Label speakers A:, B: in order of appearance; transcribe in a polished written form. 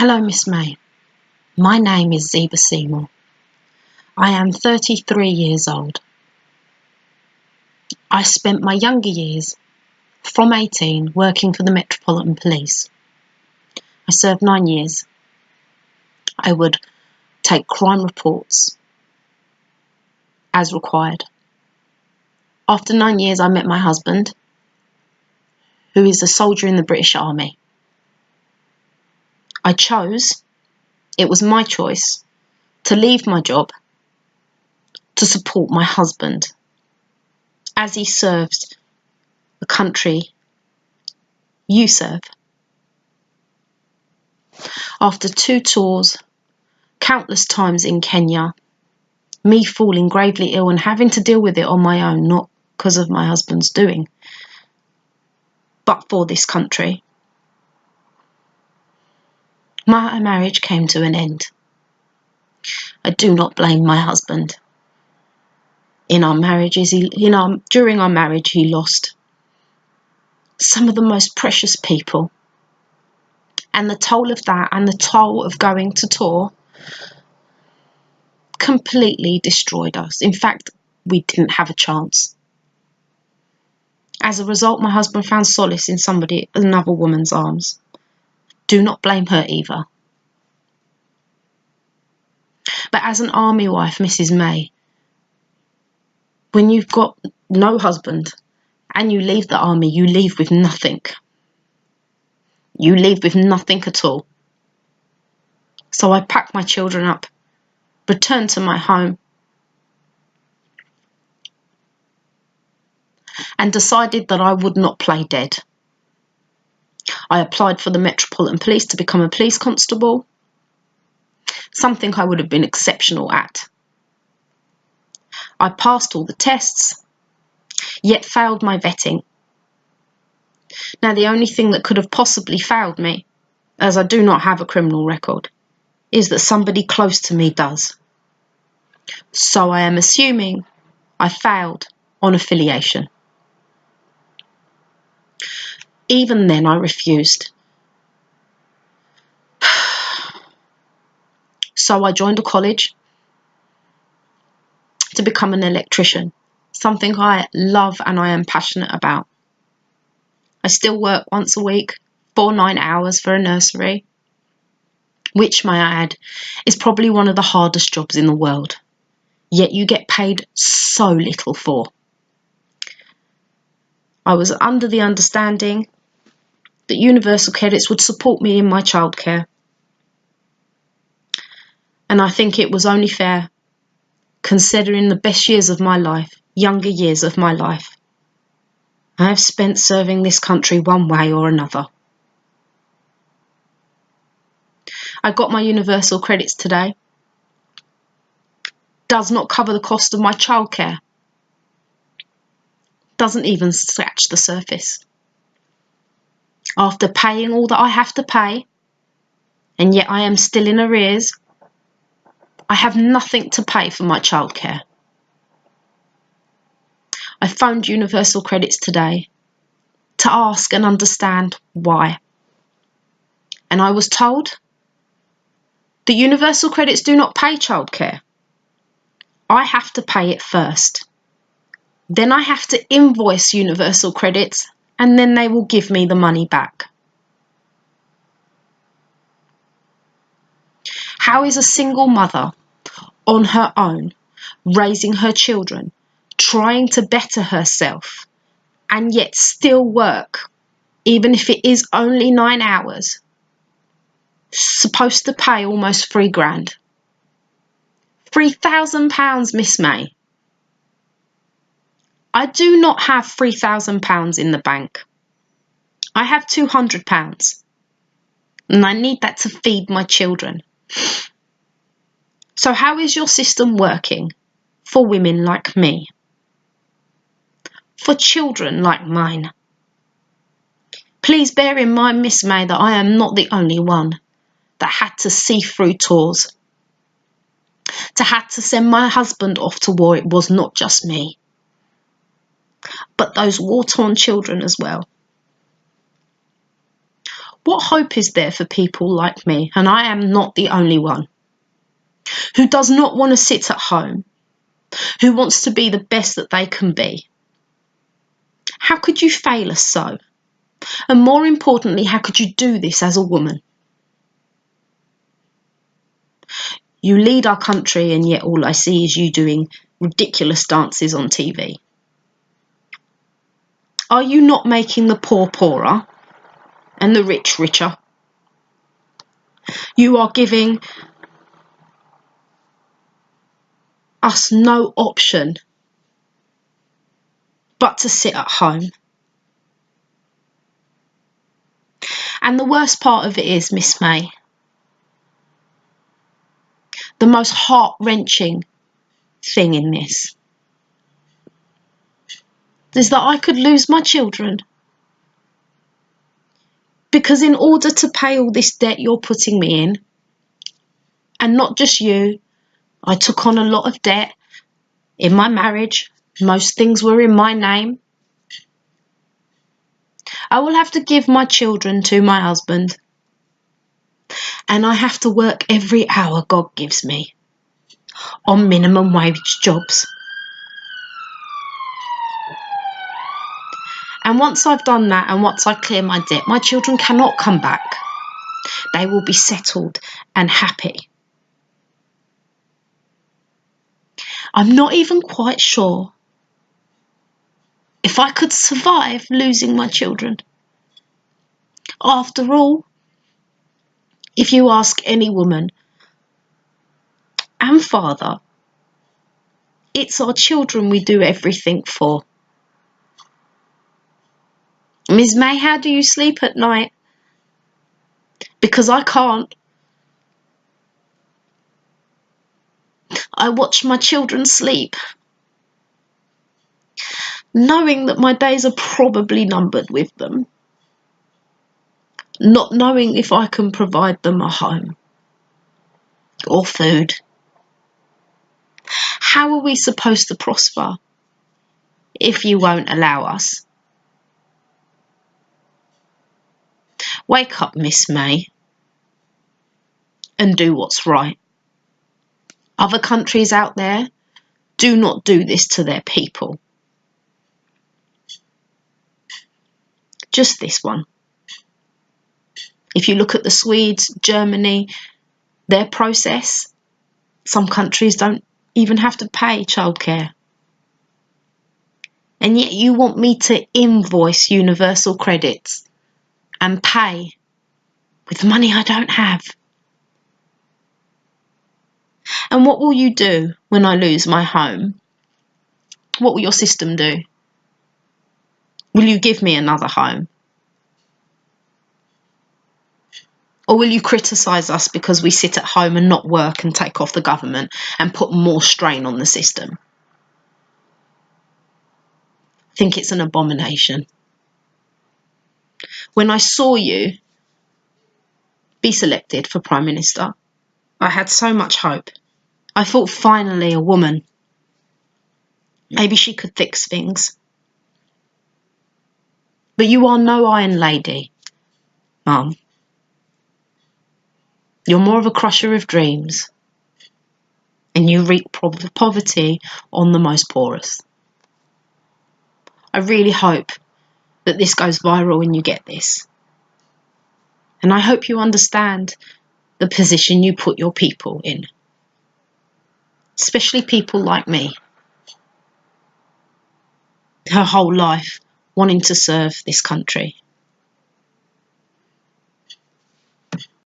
A: Hello, Miss May. My name is Zeba Seymour. I am 33 years old. I spent my younger years, from 18, working for the Metropolitan Police. I served 9 years. I would take crime reports as required. After 9 years, I met my husband, who is a soldier in the British Army. I chose, it was my choice, to leave my job to support my husband as he served the country you serve. After 2 tours, countless times in Kenya, me falling gravely ill and having to deal with it on my own, not because of my husband's doing, but for this country, my marriage came to an end. I do not blame my husband. During our marriage, he lost some of the most precious people. And the toll of that and the toll of going to tour completely destroyed us. In fact, we didn't have a chance. As a result, my husband found solace in another woman's arms. Do not blame her either. But as an army wife, Mrs. May, when you've got no husband and you leave the army, you leave with nothing. You leave with nothing at all. So I packed my children up, returned to my home, and decided that I would not play dead. I applied for the Metropolitan Police to become a police constable, something I would have been exceptional at. I passed all the tests, yet failed my vetting. Now, the only thing that could have possibly failed me, as I do not have a criminal record, is that somebody close to me does. So I am assuming I failed on affiliation. Even then, I refused. So I joined a college to become an electrician, something I love and I am passionate about. I still work once a week, 9 hours for a nursery, which, may I add, is probably one of the hardest jobs in the world, yet you get paid so little for. I was under the understanding that Universal Credits would support me in my childcare. And I think it was only fair, considering the best years of my life, younger years of my life, I have spent serving this country one way or another. I got my Universal Credits today. Does not cover the cost of my childcare. Doesn't even scratch the surface. After paying all that I have to pay, and yet I am still in arrears, I have nothing to pay for my childcare. I phoned Universal Credits today to ask and understand why. And I was told that Universal Credits do not pay childcare. I have to pay it first. Then I have to invoice Universal Credits, and then they will give me the money back. How is a single mother on her own, raising her children, trying to better herself, and yet still work, even if it is only 9 hours, supposed to pay almost £3,000? £3,000, Miss May. I do not have £3,000 in the bank. I have £200, and I need that to feed my children. So how is your system working for women like me? For children like mine? Please bear in mind, Miss May, that I am not the only one that had to see through tours, to had to send my husband off to war. It was not just me, but those war-torn children as well. What hope is there for people like me, and I am not the only one, who does not want to sit at home, who wants to be the best that they can be? How could you fail us so? And more importantly, how could you do this as a woman? You lead our country, and yet all I see is you doing ridiculous dances on TV. Are you not making the poor poorer and the rich richer? You are giving us no option but to sit at home. And the worst part of it is, Miss May, the most heart-wrenching thing in this is that I could lose my children. Because in order to pay all this debt you're putting me in, and not just you, I took on a lot of debt in my marriage. Most things were in my name. I will have to give my children to my husband. And I have to work every hour God gives me on minimum wage jobs. And once I've done that, and once I clear my debt, my children cannot come back. They will be settled and happy. I'm not even quite sure if I could survive losing my children. After all, if you ask any woman and father, it's our children we do everything for. Ms. May, how do you sleep at night? Because I can't. I watch my children sleep, knowing that my days are probably numbered with them, not knowing if I can provide them a home or food. How are we supposed to prosper if you won't allow us? Wake up, Miss May, and do what's right. Other countries out there do not do this to their people. Just this one. If you look at the Swedes, Germany, their process, some countries don't even have to pay childcare. And yet you want me to invoice universal credits and pay with money I don't have. And what will you do when I lose my home? What will your system do? Will you give me another home? Or will you criticise us because we sit at home and not work and take off the government and put more strain on the system? I think it's an abomination. When I saw you be selected for Prime Minister, I had so much hope. I thought finally a woman. Maybe she could fix things. But you are no iron lady, Mum. You're more of a crusher of dreams, and you wreak poverty on the most poorest. I really hope that this goes viral and you get this. And I hope you understand the position you put your people in, especially people like me, her whole life wanting to serve this country.